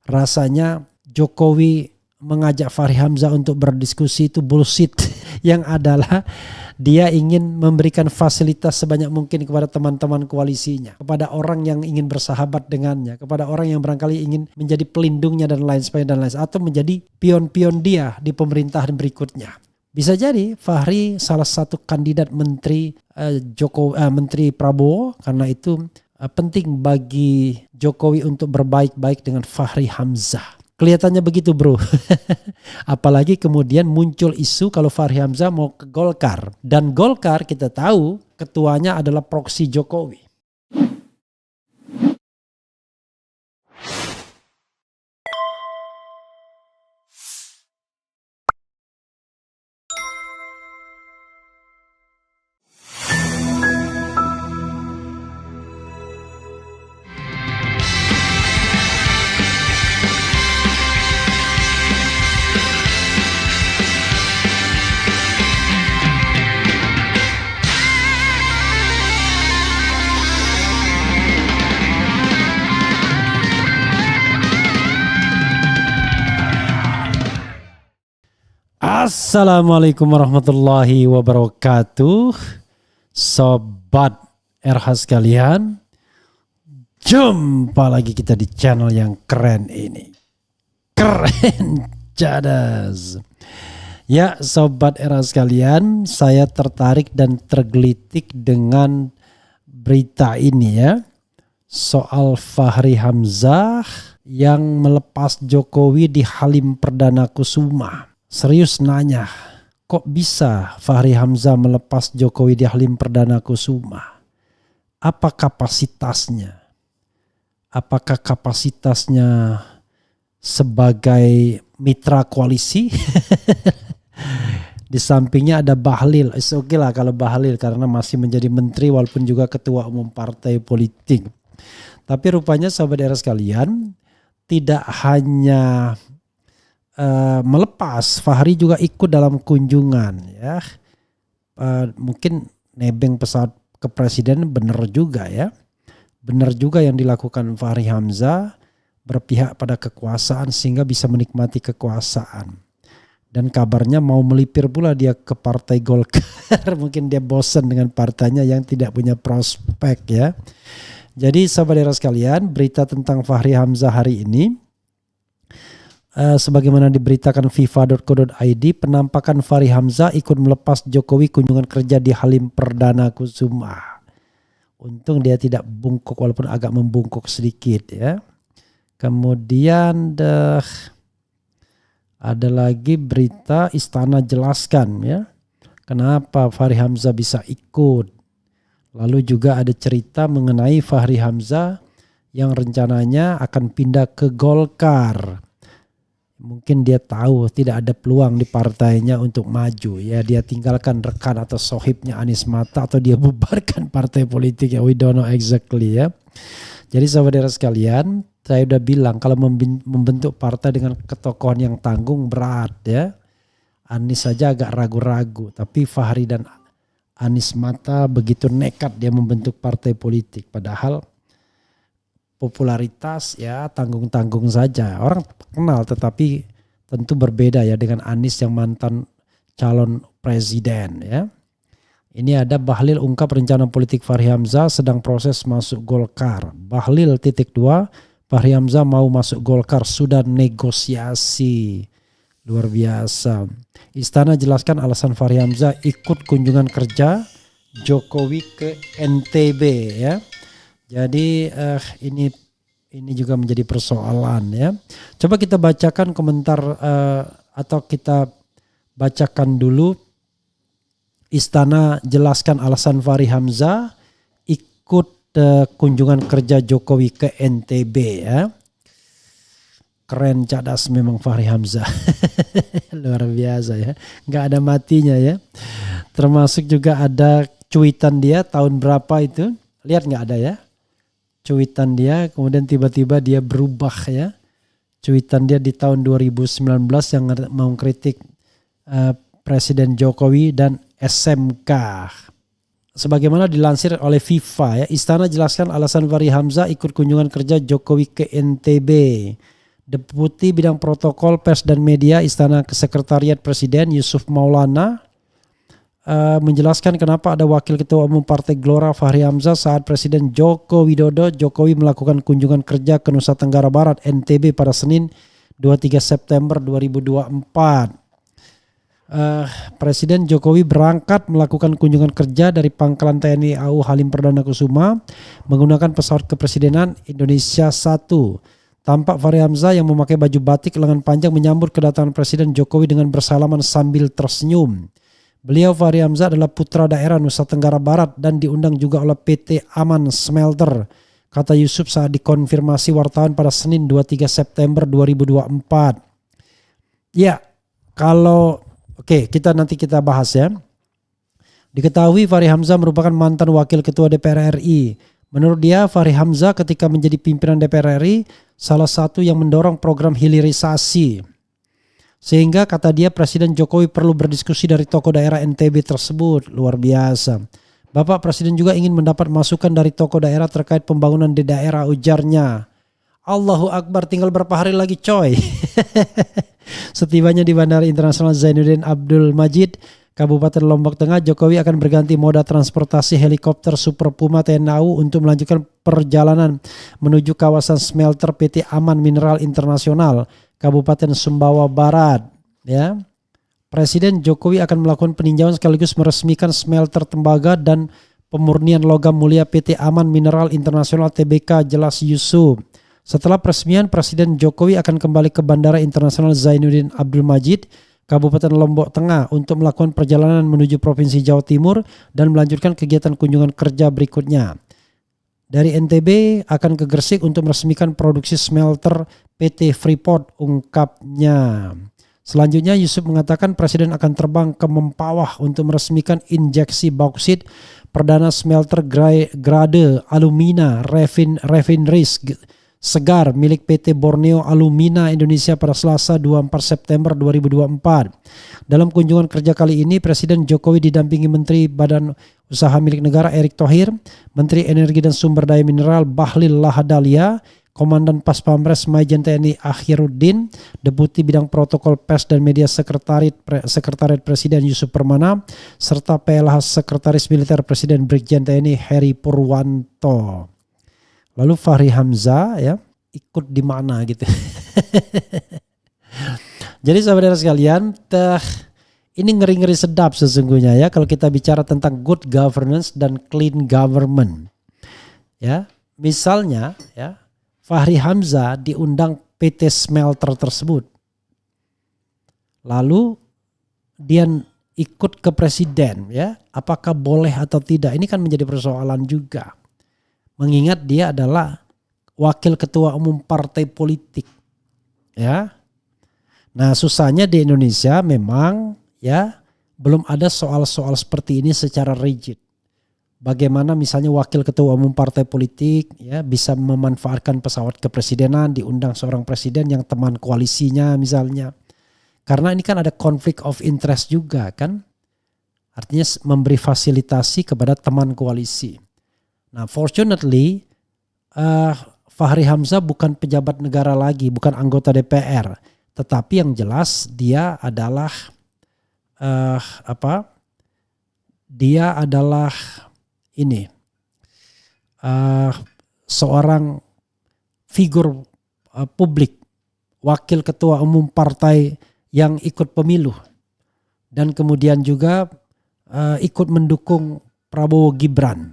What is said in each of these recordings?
rasanya Jokowi mengajak Fahri Hamzah untuk berdiskusi itu bullshit. Yang adalah dia ingin memberikan fasilitas sebanyak mungkin kepada teman-teman koalisinya, kepada orang yang ingin bersahabat dengannya, kepada orang yang barangkali ingin menjadi pelindungnya dan lain sebagainya, atau menjadi pion-pion dia di pemerintahan berikutnya. Bisa jadi Fahri salah satu kandidat menteri Menteri Prabowo, karena itu penting bagi Jokowi untuk berbaik-baik dengan Fahri Hamzah. Kelihatannya begitu bro. Apalagi kemudian muncul isu kalau Fahri Hamzah mau ke Golkar. Dan Golkar kita tahu ketuanya adalah proksi Jokowi. Assalamualaikum warahmatullahi wabarakatuh. Sobat RH sekalian, jumpa lagi kita di channel yang keren ini. Keren cadas. Ya Sobat RH sekalian, saya tertarik dan tergelitik dengan berita ini ya. Soal Fahri Hamzah yang melepas Jokowi di Halim Perdana Kusuma. Serius nanya, kok bisa Fahri Hamzah melepas Jokowi di Halim Perdana Kusuma? Apa kapasitasnya? Apakah kapasitasnya sebagai mitra koalisi? Di sampingnya ada Bahlil. Oke lah kalau Bahlil karena masih menjadi menteri walaupun juga ketua umum partai politik. Tapi rupanya sahabat daerah sekalian, tidak hanya melepas, Fahri juga ikut dalam kunjungan ya. Mungkin nebeng pesawat ke presiden, benar juga ya. Benar juga yang dilakukan Fahri Hamzah, berpihak pada kekuasaan sehingga bisa menikmati kekuasaan. Dan kabarnya mau melipir pula dia ke partai Golkar. Mungkin dia bosan dengan partainya yang tidak punya prospek ya. Jadi sahabat daerah sekalian, berita tentang Fahri Hamzah hari ini, sebagaimana diberitakan FIFA.co.id, penampakan Fahri Hamzah ikut melepas Jokowi kunjungan kerja di Halim Perdana Kusuma. Untung dia tidak bungkuk walaupun agak membungkuk sedikit ya. Kemudian ada lagi berita Istana jelaskan ya kenapa Fahri Hamzah bisa ikut. Lalu juga ada cerita mengenai Fahri Hamzah yang rencananya akan pindah ke Golkar. Mungkin dia tahu tidak ada peluang di partainya untuk maju ya, dia tinggalkan rekan atau sohibnya Anies Mata atau dia bubarkan partai politik ya, we don't know exactly ya. Jadi sahabat daerah sekalian, saya udah bilang kalau membentuk partai dengan ketokohan yang tanggung berat ya. Anies saja agak ragu-ragu, tapi Fahri dan Anies Mata begitu nekat dia membentuk partai politik, padahal popularitas ya tanggung-tanggung saja. Orang kenal tetapi tentu berbeda ya dengan Anies yang mantan calon presiden ya. Ini ada Bahlil ungkap rencana politik Fahri Hamzah sedang proses masuk Golkar. Bahlil _2, Fahri Hamzah mau masuk Golkar sudah negosiasi. Luar biasa. Istana jelaskan alasan Fahri Hamzah ikut kunjungan kerja Jokowi ke NTB ya. Jadi ini juga menjadi persoalan ya. Coba kita bacakan komentar atau kita bacakan dulu. Istana jelaskan alasan Fahri Hamzah ikut kunjungan kerja Jokowi ke NTB ya. Keren cadas memang Fahri Hamzah. Luar biasa ya. Gak ada matinya ya. Termasuk juga ada cuitan dia tahun berapa itu. Lihat gak ada ya. Cuitan dia kemudian tiba-tiba dia berubah ya. Cuitan dia di tahun 2019 yang mau kritik Presiden Jokowi dan SMK. Sebagaimana dilansir oleh FIFA ya, Istana jelaskan alasan Fahri Hamzah ikut kunjungan kerja Jokowi ke NTB. Deputi Bidang Protokol Pers dan Media Istana Sekretariat Presiden Yusuf Maulana menjelaskan kenapa ada Wakil Ketua Umum Partai Gelora Fahri Hamzah saat Presiden Joko Widodo melakukan kunjungan kerja ke Nusa Tenggara Barat NTB pada Senin 23 September 2024. Presiden Jokowi berangkat melakukan kunjungan kerja dari Pangkalan TNI AU Halim Perdana Kusuma menggunakan pesawat kepresidenan Indonesia 1. Tampak Fahri Hamzah yang memakai baju batik lengan panjang menyambut kedatangan Presiden Jokowi dengan bersalaman sambil tersenyum. Beliau Fahri Hamzah adalah putra daerah Nusa Tenggara Barat dan diundang juga oleh PT Aman Smelter, kata Yusuf saat dikonfirmasi wartawan pada Senin 23 September 2024. Ya, nanti kita bahas ya. Diketahui Fahri Hamzah merupakan mantan wakil ketua DPR RI. Menurut dia, Fahri Hamzah ketika menjadi pimpinan DPR RI salah satu yang mendorong program hilirisasi. Sehingga kata dia Presiden Jokowi perlu berdiskusi dari tokoh daerah NTB tersebut. Luar biasa. Bapak Presiden juga ingin mendapat masukan dari tokoh daerah terkait pembangunan di daerah, ujarnya. Allahu Akbar, tinggal berapa hari lagi coy. Setibanya di Bandara Internasional Zainuddin Abdul Majid, Kabupaten Lombok Tengah, Jokowi akan berganti moda transportasi helikopter Super Puma TNI AU untuk melanjutkan perjalanan menuju kawasan smelter PT Aman Mineral Internasional, Kabupaten Sumbawa Barat. Ya, Presiden Jokowi akan melakukan peninjauan sekaligus meresmikan smelter tembaga dan pemurnian logam mulia PT Aman Mineral Internasional Tbk, jelas Yusuf. Setelah peresmian, Presiden Jokowi akan kembali ke Bandara Internasional Zainuddin Abdul Majid, Kabupaten Lombok Tengah untuk melakukan perjalanan menuju Provinsi Jawa Timur dan melanjutkan kegiatan kunjungan kerja berikutnya. Dari NTB akan ke Gresik untuk meresmikan produksi smelter PT Freeport, ungkapnya. Selanjutnya Yusuf mengatakan Presiden akan terbang ke Mempawah untuk meresmikan injeksi bauksit perdana smelter grade alumina refineries Segar milik PT Borneo Alumina Indonesia pada Selasa 24 September 2024. Dalam kunjungan kerja kali ini, Presiden Jokowi didampingi Menteri Badan Usaha Milik Negara Erick Thohir, Menteri Energi dan Sumber Daya Mineral Bahlil Lahadalia, Komandan Pas Pampres Majen TNI Akhiruddin, Deputi Bidang Protokol Pers dan Media Sekretariat Presiden Yusuf Permana, serta PLH Sekretaris Militer Presiden Brigjen TNI Heri Purwanto. Lalu Fahri Hamzah ya ikut di mana gitu. Jadi saudara sekalian, ini ngeri-ngeri sedap sesungguhnya ya kalau kita bicara tentang good governance dan clean government. Ya, misalnya ya Fahri Hamzah diundang PT Smelter tersebut. Lalu dia ikut ke presiden ya, apakah boleh atau tidak? Ini kan menjadi persoalan juga. Mengingat dia adalah wakil ketua umum partai politik. Ya. Nah, susahnya di Indonesia memang ya belum ada soal-soal seperti ini secara rigid. Bagaimana misalnya wakil ketua umum partai politik ya bisa memanfaatkan pesawat kepresidenan, diundang seorang presiden yang teman koalisinya misalnya. Karena ini kan ada konflik of interest juga kan. Artinya memberi fasilitasi kepada teman koalisi. Nah, fortunately Fahri Hamzah bukan pejabat negara lagi, bukan anggota DPR, tetapi yang jelas dia adalah dia adalah ini seorang figur publik, wakil ketua umum partai yang ikut pemilu dan kemudian juga ikut mendukung Prabowo Gibran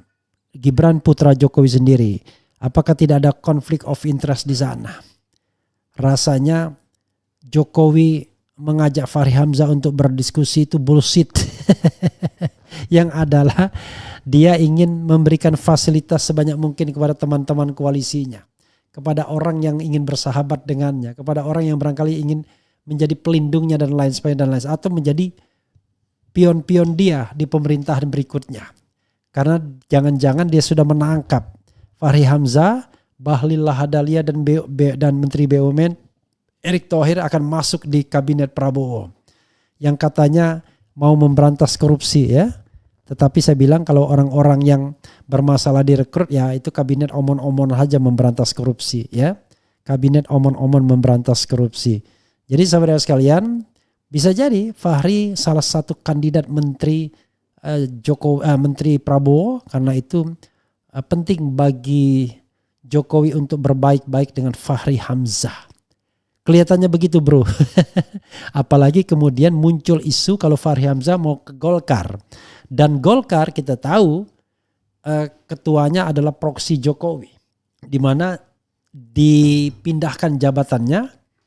putra Jokowi sendiri. Apakah tidak ada konflik of interest di sana? Rasanya Jokowi mengajak Fahri Hamzah untuk berdiskusi itu bullshit. Yang adalah dia ingin memberikan fasilitas sebanyak mungkin kepada teman-teman koalisinya, kepada orang yang ingin bersahabat dengannya, kepada orang yang barangkali ingin menjadi pelindungnya dan lain sebagainya, atau menjadi pion-pion dia di pemerintahan berikutnya. Karena jangan-jangan dia sudah menangkap Fahri Hamzah, Bahlil Lahadalia dan Menteri BUMN Erick Thohir akan masuk di kabinet Prabowo yang katanya mau memberantas korupsi ya. Tetapi saya bilang kalau orang-orang yang bermasalah direkrut ya itu kabinet omon-omon saja memberantas korupsi ya. kabinet omon-omon memberantas korupsi. Jadi saudara sekalian, bisa jadi Fahri salah satu kandidat menteri Menteri Prabowo, karena itu penting bagi Jokowi untuk berbaik-baik dengan Fahri Hamzah. Kelihatannya begitu bro. Apalagi kemudian muncul isu kalau Fahri Hamzah mau ke Golkar. Dan Golkar kita tahu ketuanya adalah proksi Jokowi. Di mana dipindahkan jabatannya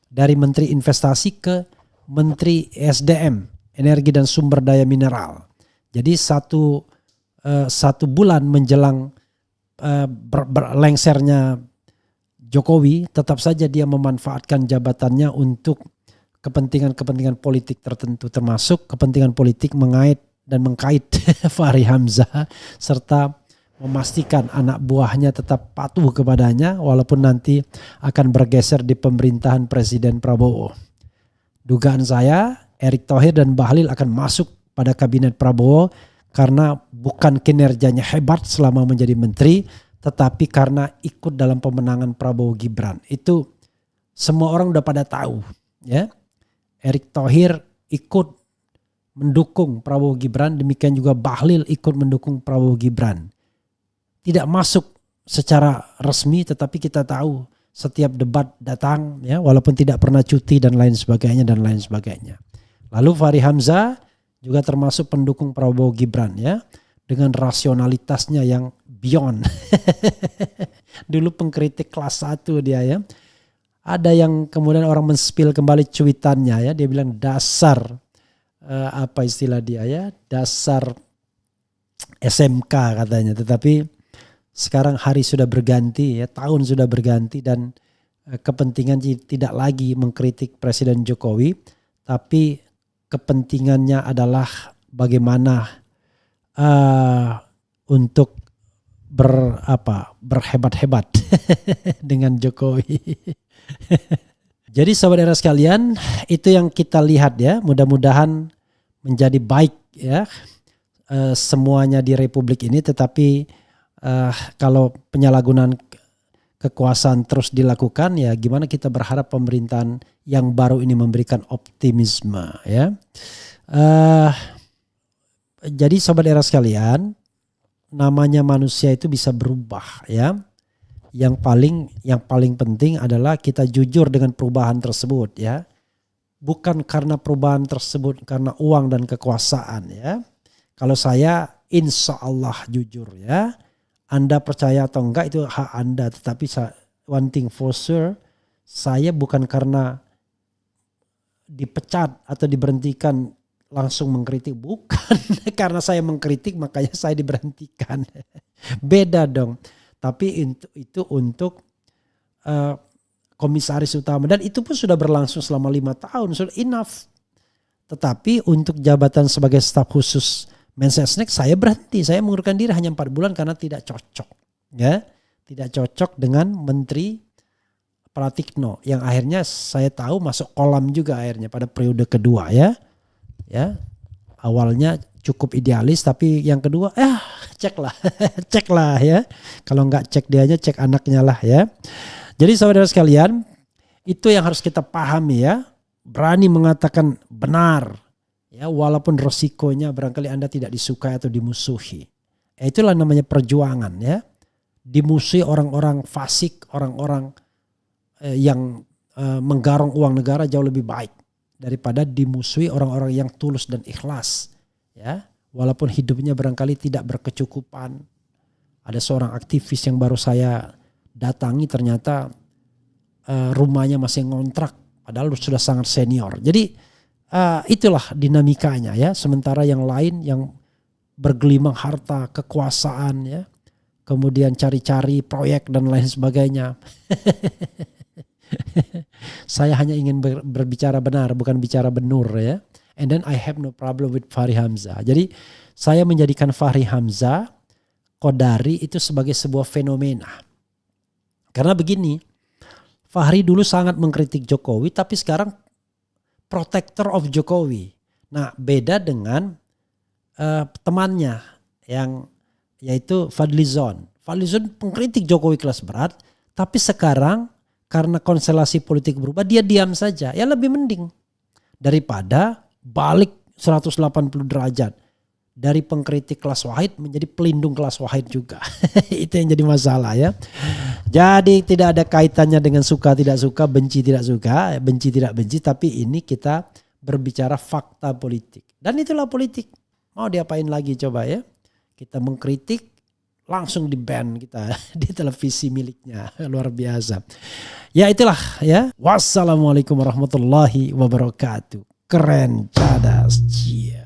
dari Menteri Investasi ke Menteri SDM, Energi dan Sumber Daya Mineral. Jadi satu bulan menjelang lengsernya Jokowi, tetap saja dia memanfaatkan jabatannya untuk kepentingan-kepentingan politik tertentu, termasuk kepentingan politik mengkait Fahri Hamzah, serta memastikan anak buahnya tetap patuh kepadanya walaupun nanti akan bergeser di pemerintahan Presiden Prabowo. Dugaan saya Erick Thohir dan Bahlil akan masuk pada kabinet Prabowo karena bukan kinerjanya hebat selama menjadi menteri, tetapi karena ikut dalam pemenangan Prabowo Gibran. Itu semua orang udah pada tahu, ya. Erick Thohir ikut mendukung Prabowo Gibran, demikian juga Bahlil ikut mendukung Prabowo Gibran. Tidak masuk secara resmi, tetapi kita tahu setiap debat datang, ya, walaupun tidak pernah cuti dan lain sebagainya. Lalu Fahri Hamzah juga termasuk pendukung Prabowo Gibran, ya, dengan rasionalitasnya yang beyond. Dulu pengkritik kelas 1 dia, ya. Ada yang kemudian orang men-spill kembali cuitannya, ya, dia bilang dasar apa istilah dia, ya, dasar SMK katanya. Tetapi sekarang hari sudah berganti, ya, tahun sudah berganti dan kepentingan tidak lagi mengkritik Presiden Jokowi, tapi kepentingannya adalah bagaimana untuk berhebat-hebat dengan Jokowi. Jadi saudara sekalian, itu yang kita lihat, ya. Mudah-mudahan menjadi baik, ya, semuanya di Republik ini. Tetapi kalau penyalahgunaan kekuasaan terus dilakukan, ya gimana kita berharap pemerintahan yang baru ini memberikan optimisme, ya. Jadi saudara sekalian, namanya manusia itu bisa berubah, ya. Yang paling penting adalah kita jujur dengan perubahan tersebut, ya. Bukan karena perubahan tersebut karena uang dan kekuasaan, ya. Kalau saya insya Allah jujur, ya. Anda percaya atau enggak itu hak Anda, tetapi one thing for sure, saya bukan karena dipecat atau diberhentikan langsung mengkritik, bukan. Karena saya mengkritik makanya saya diberhentikan. Beda dong. Tapi itu untuk komisaris utama, dan itu pun sudah berlangsung selama 5 tahun, sudah enough. Tetapi untuk jabatan sebagai staf khusus Mensesnek saya berhenti, saya mengundurkan diri hanya 4 bulan karena tidak cocok, ya, tidak cocok dengan Menteri Pratikno yang akhirnya saya tahu masuk kolam juga akhirnya pada periode kedua, ya. Awalnya cukup idealis, tapi yang kedua ceklah ya. Kalau nggak cek dianya, cek anaknya lah, ya. Jadi saudara sekalian, itu yang harus kita pahami, ya. Berani mengatakan benar, ya, walaupun resikonya barangkali Anda tidak disukai atau dimusuhi. Itulah namanya perjuangan, ya. Dimusuhi orang-orang fasik, orang-orang yang menggarong uang negara jauh lebih baik daripada dimusuhi orang-orang yang tulus dan ikhlas, ya. Walaupun hidupnya barangkali tidak berkecukupan. Ada seorang aktivis yang baru saya datangi, ternyata rumahnya masih ngontrak padahal sudah sangat senior. Jadi itulah dinamikanya, ya. Sementara yang lain yang bergelimang harta, kekuasaan, ya, kemudian cari-cari proyek dan lain sebagainya. Saya hanya ingin berbicara benar, bukan bicara benur, ya. And then I have no problem with Fahri Hamzah. Jadi saya menjadikan Fahri Hamzah Qodari itu sebagai sebuah fenomena. Karena begini, Fahri dulu sangat mengkritik Jokowi, tapi sekarang protector of Jokowi. Nah, beda dengan temannya yang yaitu Fadlizon. Fadlizon pengkritik Jokowi kelas berat, tapi sekarang karena konstelasi politik berubah dia diam saja. Ya lebih mending daripada balik 180 derajat. Dari pengkritik kelas wahid menjadi pelindung kelas wahid juga. Itu yang jadi masalah ya. Jadi tidak ada kaitannya dengan suka tidak suka, benci tidak suka, benci tidak benci. Tapi ini kita berbicara fakta politik. Dan itulah politik. Mau diapain lagi coba ya. Kita mengkritik langsung di ban kita di televisi miliknya. Luar biasa. Ya itulah ya. Wassalamualaikum warahmatullahi wabarakatuh. Keren, cadas, cia.